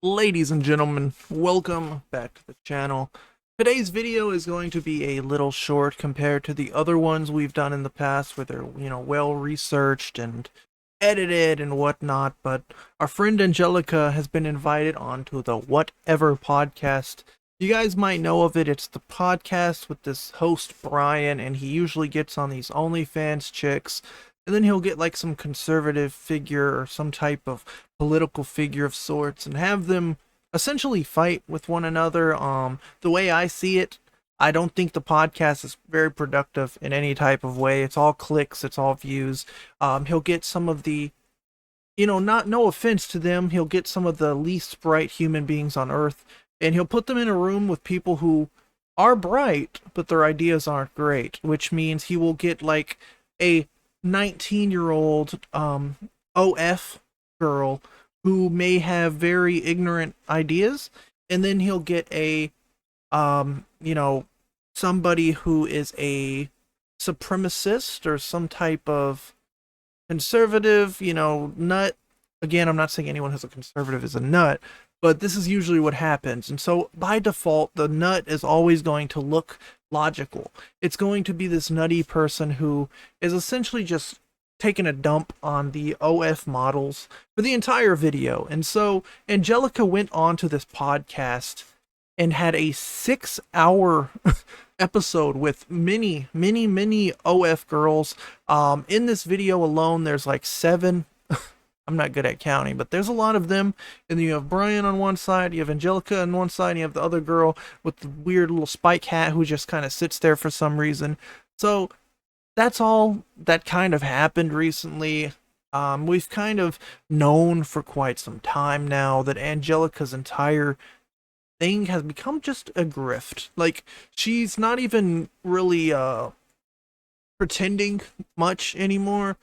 Ladies and gentlemen, welcome back to the channel. Today's video is going to be a little short compared to the other ones we've done in the past where they're, well researched and edited and whatnot, but our friend Angelica has been invited onto the Whatever podcast. You guys might know of it. It's the podcast with this host Brian, and he usually gets on these OnlyFans chicks, and then he'll get like some conservative figure or some type of political figure of sorts and have them essentially fight with one another. The way I see it, I don't think the podcast is very productive in any type of way. It's all clicks, it's all views. He'll get some of the, not no offense to them, he'll get some of the least bright human beings on earth, and he'll put them in a room with people who are bright, but their ideas aren't great, which means he will get like a 19-year-old OF girl who may have very ignorant ideas, and then he'll get a somebody who is a supremacist or some type of conservative, nut. Again, I'm not saying anyone who's a conservative is a nut, but this is usually what happens. And so by default, the nut is always going to look logical. It's going to be this nutty person who is essentially just taking a dump on the OF models for the entire video. And so Angelica went on to this podcast and had a 6-hour episode with many OF girls. In this video alone, there's like 7. I'm not good at counting, but there's a lot of them. And then you have Brian on one side, you have Angelica on one side, and you have the other girl with the weird little spike hat who just kind of sits there for some reason. So that's all that kind of happened recently. We've kind of known for quite some time now that Angelica's entire thing has become just a grift. Like, she's not even really pretending much anymore.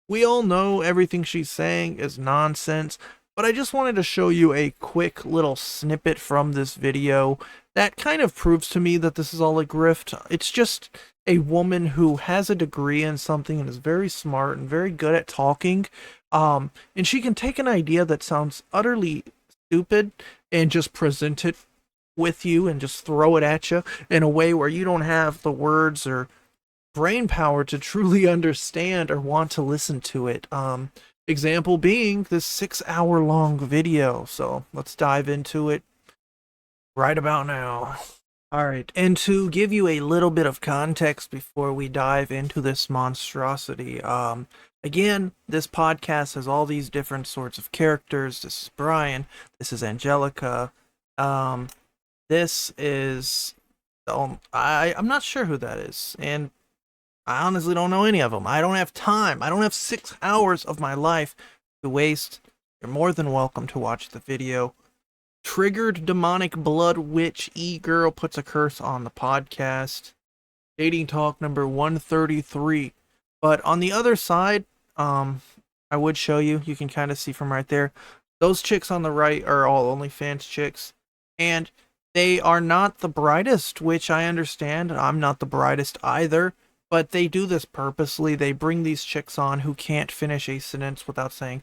We all know everything she's saying is nonsense, but I just wanted to show you a quick little snippet from this video that kind of proves to me that this is all a grift. It's just a woman who has a degree in something and is very smart and very good at talking. And she can take an idea that sounds utterly stupid and just present it with you and just throw it at you in a way where you don't have the words or brain power to truly understand or want to listen to it. Example being this 6-hour long video. So let's dive into it right about now. Alright, and to give you a little bit of context before we dive into this monstrosity, again, this podcast has all these different sorts of characters. This is Brian, this is Angelica, this is, I'm not sure who that is, and I honestly don't know any of them. I don't have time. I don't have 6 hours of my life to waste. You're more than welcome to watch the video. Triggered demonic blood witch e-girl puts a curse on the podcast. Dating talk number 133. But on the other side, I would show you. You can kind of see from right there. Those chicks on the right are all OnlyFans chicks. And they are not the brightest, which I understand. I'm not the brightest either. But they do this purposely. They bring these chicks on who can't finish a sentence without saying,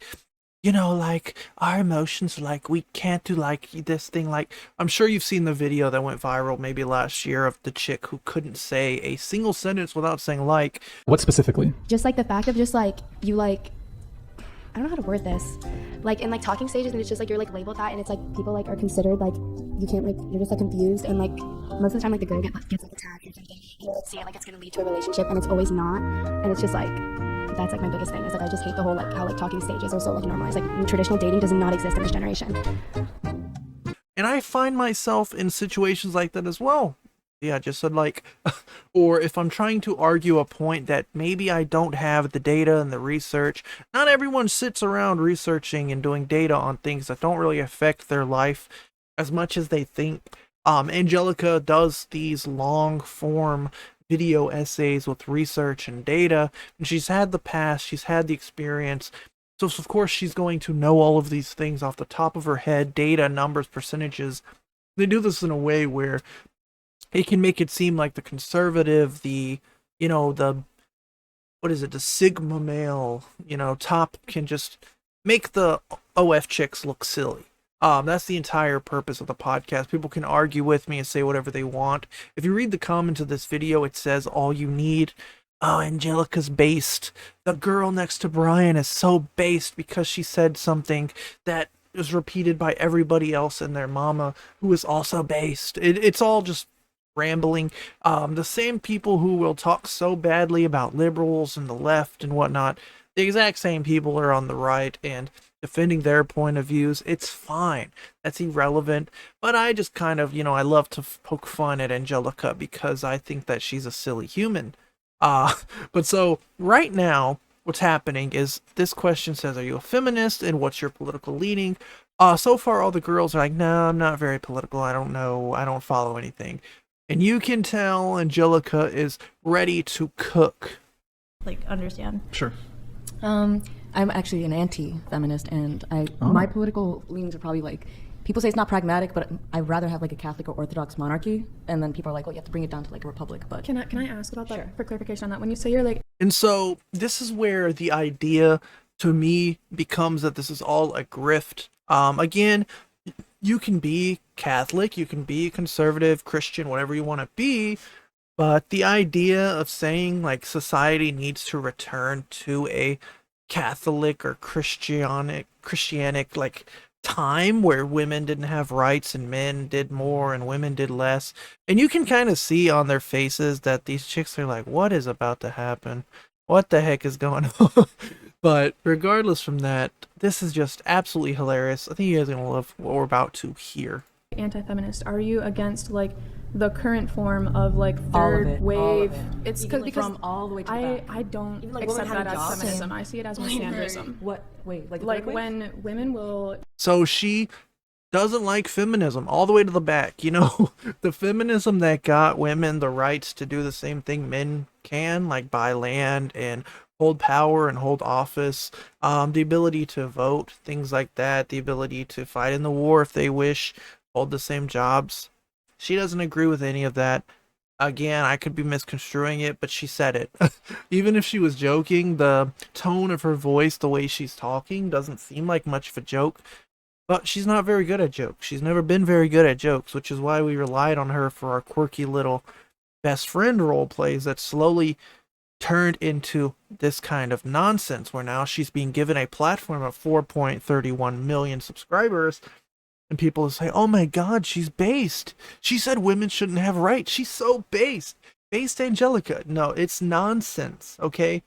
like, our emotions, like, we can't do, like, this thing, like, I'm sure you've seen the video that went viral maybe last year of the chick who couldn't say a single sentence without saying, like. What specifically? Just, like, the fact of just, like, you, like, I don't know how to word this. Like, in, like, talking stages, and it's just, like, you're, like, labeled that, and it's, like, people, like, are considered, like, you can't, like, you're just, like, confused, and, like, most of the time, like, the girl gets, like, attacked or something, and you see it, like, it's gonna lead to a relationship, and it's always not, and it's just, like, that's, like, my biggest thing, is, like, I just hate the whole, like, how, like, talking stages are so, like, normalized. Like, traditional dating does not exist in this generation. And I find myself in situations like that as well. Yeah, just said, like, or if I'm trying to argue a point that maybe I don't have the data and the research. Not everyone sits around researching and doing data on things that don't really affect their life as much as they think. Angelica does these long form video essays with research and data, and she's had the past, she's had the experience, so of course she's going to know all of these things off the top of her head, data, numbers, percentages. They do this in a way where it can make it seem like the conservative, the what is it, the Sigma male, top can just make the OF chicks look silly. That's the entire purpose of the podcast. People can argue with me and say whatever they want. If you read the comments of this video, it says all you need. Oh, Angelica's based. The girl next to Brian is so based because she said something that was repeated by everybody else and their mama, who is also based. It's all just rambling. The same people who will talk so badly about liberals and the left and whatnot, the exact same people are on the right and defending their point of views. It's fine. That's irrelevant. But I just kind of, I love to poke fun at Angelica because I think that she's a silly human. But so right now, what's happening is this question says, are you a feminist and what's your political leaning? So far all the girls are like, no, I'm not very political. I don't know. I don't follow anything. And you can tell Angelica is ready to cook. Like, understand. Sure. I'm actually an anti-feminist, and my political leanings are probably like, people say it's not pragmatic, but I'd rather have like a Catholic or Orthodox monarchy, and then people are like, well, you have to bring it down to like a republic. But Can I ask about that Sure. for clarification on that? When you say you're like, And so this is where the idea to me becomes that this is all a grift. Again, you can be Catholic, you can be conservative, Christian, whatever you want to be, but the idea of saying like society needs to return to a Catholic or Christianic like time where women didn't have rights and men did more and women did less, and you can kind of see on their faces that these chicks are like, what is about to happen? What the heck is going on? But regardless from that, this is just absolutely hilarious. I think you guys are gonna love what we're about to hear. anti-feminist, are you against like the current form of like all of third it, wave? all of it. It's Even, because from all the way to the back. I don't Even, like, accept women that having as jobs. feminism. I see it as misandrism. What? Wait, like the Like third wave? when women will So she doesn't like feminism all the way to the back. The feminism that got women the rights to do the same thing men can, like buy land and hold power and hold office, the ability to vote, things like that, the ability to fight in the war if they wish, hold the same jobs. She doesn't agree with any of that. Again, I could be misconstruing it, but she said it. Even if she was joking, the tone of her voice, the way she's talking, doesn't seem like much of a joke. But she's not very good at jokes. She's never been very good at jokes, which is why we relied on her for our quirky little best friend role plays that slowly turned into this kind of nonsense, where now she's being given a platform of 4.31 million subscribers, and people will say, oh my god, she's based. She said women shouldn't have rights. She's so based. Based Angelica. No, it's nonsense, okay?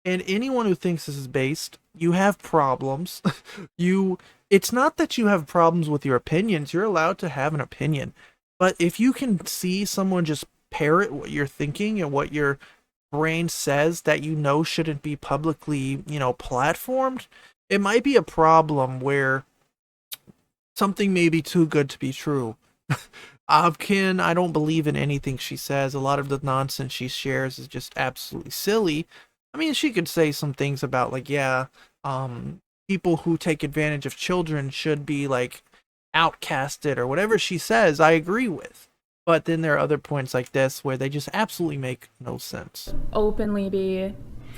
And anyone who thinks this is based, you have problems. It's not that you have problems with your opinions. You're allowed to have an opinion. But if you can see someone just parrot what you're thinking and what your brain says that shouldn't be publicly, platformed, it might be a problem where something may be too good to be true. I don't believe in anything she says. A lot of the nonsense she shares is just absolutely silly. I mean, she could say some things about like, people who take advantage of children should be like outcasted or whatever she says, I agree with. But then there are other points like this where they just absolutely make no sense. openly be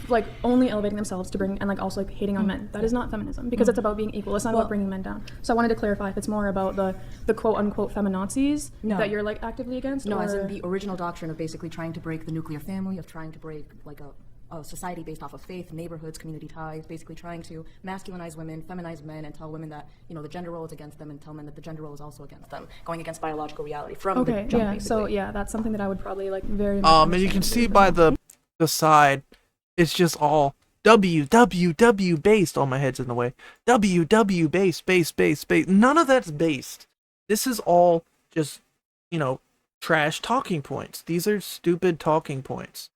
like only elevating themselves to bring and like also like hating on men. That is not feminism because it's about being equal. It's not about bringing men down. So I wanted to clarify if it's more about the quote unquote feminazis that you're like actively against. No, or... as in the original doctrine of basically trying to break the nuclear family, of trying to break like a society based off of faith, neighborhoods, community ties, basically trying to masculinize women, feminize men, and tell women that, the gender role is against them, and tell men that the gender role is also against them, going against biological reality from the jump, basically. So that's something that I would probably like very much And you can see by the side, it's just all W based. Oh, my head's in the way. W base. None of that's based. This is all just, trash talking points. These are stupid talking points.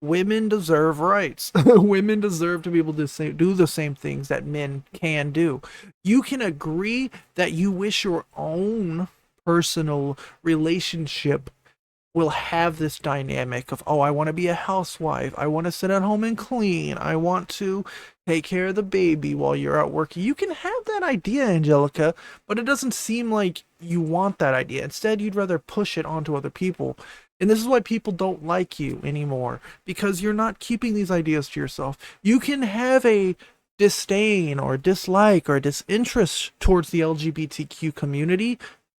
Women deserve rights. Women deserve to be able to do the same things that men can do. You can agree that you wish your own personal relationship will have this dynamic of, oh, I want to be a housewife. I want to sit at home and clean. I want to take care of the baby while you're out working. You can have that idea, Angelica, but it doesn't seem like you want that idea. Instead, you'd rather push it onto other people. And this is why people don't like you anymore, because you're not keeping these ideas to yourself. You can have a disdain or dislike or disinterest towards the LGBTQ community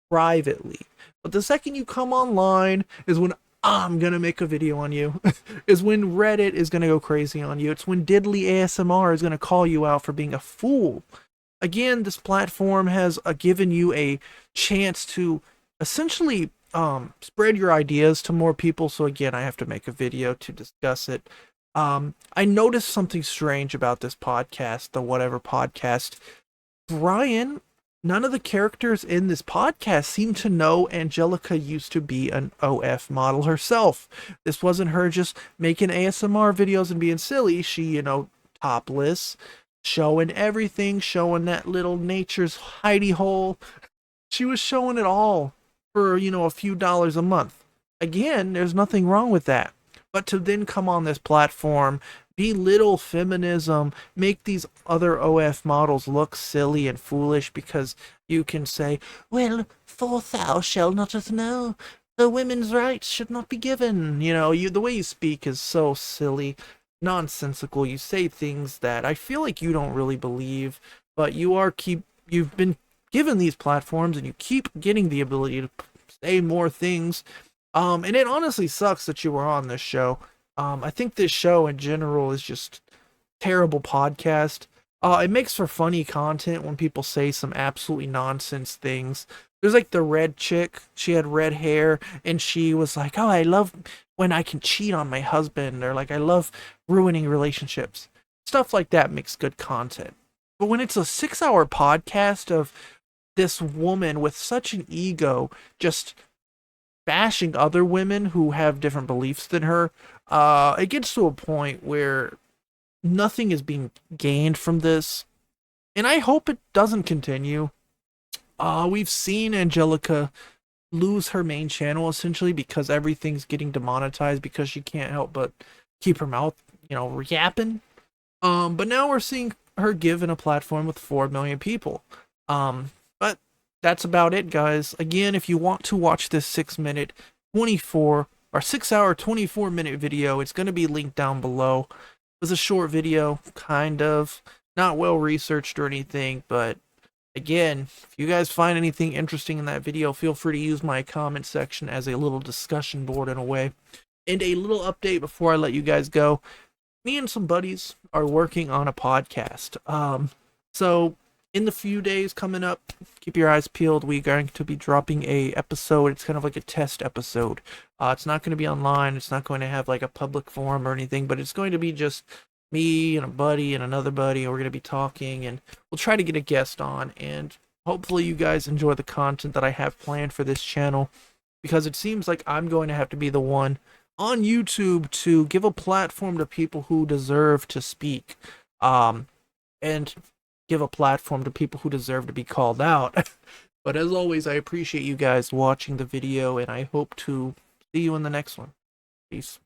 privately. But the second you come online is when I'm gonna make a video on you. Is when Reddit is gonna go crazy on you. It's when Diddly ASMR is gonna call you out for being a fool. Again, this platform has given you a chance to essentially spread your ideas to more people. So again, I have to make a video to discuss it. I noticed something strange about this podcast, the whatever podcast. Brian, none of the characters in this podcast seem to know Angelica used to be an OF model herself. This wasn't her just making ASMR videos and being silly. She, topless, showing everything, showing that little nature's hidey hole. She was showing it all for, a few dollars a month. Again, there's nothing wrong with that. But to then come on this platform, belittle feminism, make these other OF models look silly and foolish because you can say, well, for thou shalt not know, the women's rights should not be given. The way you speak is so silly, nonsensical. You say things that I feel like you don't really believe, but you've been given these platforms and you keep getting the ability to say more things. And it honestly sucks that you were on this show. I think this show in general is just terrible podcast. It makes for funny content when people say some absolutely nonsense things. There's like the red chick. She had red hair and she was like, oh, I love when I can cheat on my husband, or like, I love ruining relationships. Stuff like that makes good content. But when it's a 6-hour podcast of this woman with such an ego just bashing other women who have different beliefs than her, it gets to a point where nothing is being gained from this, and I hope it doesn't continue. We've seen Angelica lose her main channel essentially because everything's getting demonetized because she can't help but keep her mouth, yapping. But now we're seeing her given a platform with 4 million people. But that's about it, guys. Again, if you want to watch this 6-minute 24 or 6-hour 24-minute video, it's going to be linked down below. It was a short video, kind of not well researched or anything, but again, if you guys find anything interesting in that video, feel free to use my comment section as a little discussion board in a way. And a little update before I let you guys go. Me and some buddies are working on a podcast. So in the few days coming up, keep your eyes peeled. We're going to be dropping a episode. It's kind of like a test episode. It's not going to be online. It's not going to have like a public forum or anything, but it's going to be just me and a buddy and another buddy. And we're going to be talking, and we'll try to get a guest on. And hopefully you guys enjoy the content that I have planned for this channel, because it seems like I'm going to have to be the one on YouTube to give a platform to people who deserve to speak. And give a platform to people who deserve to be called out. But as always, I appreciate you guys watching the video, and I hope to see you in the next one. Peace.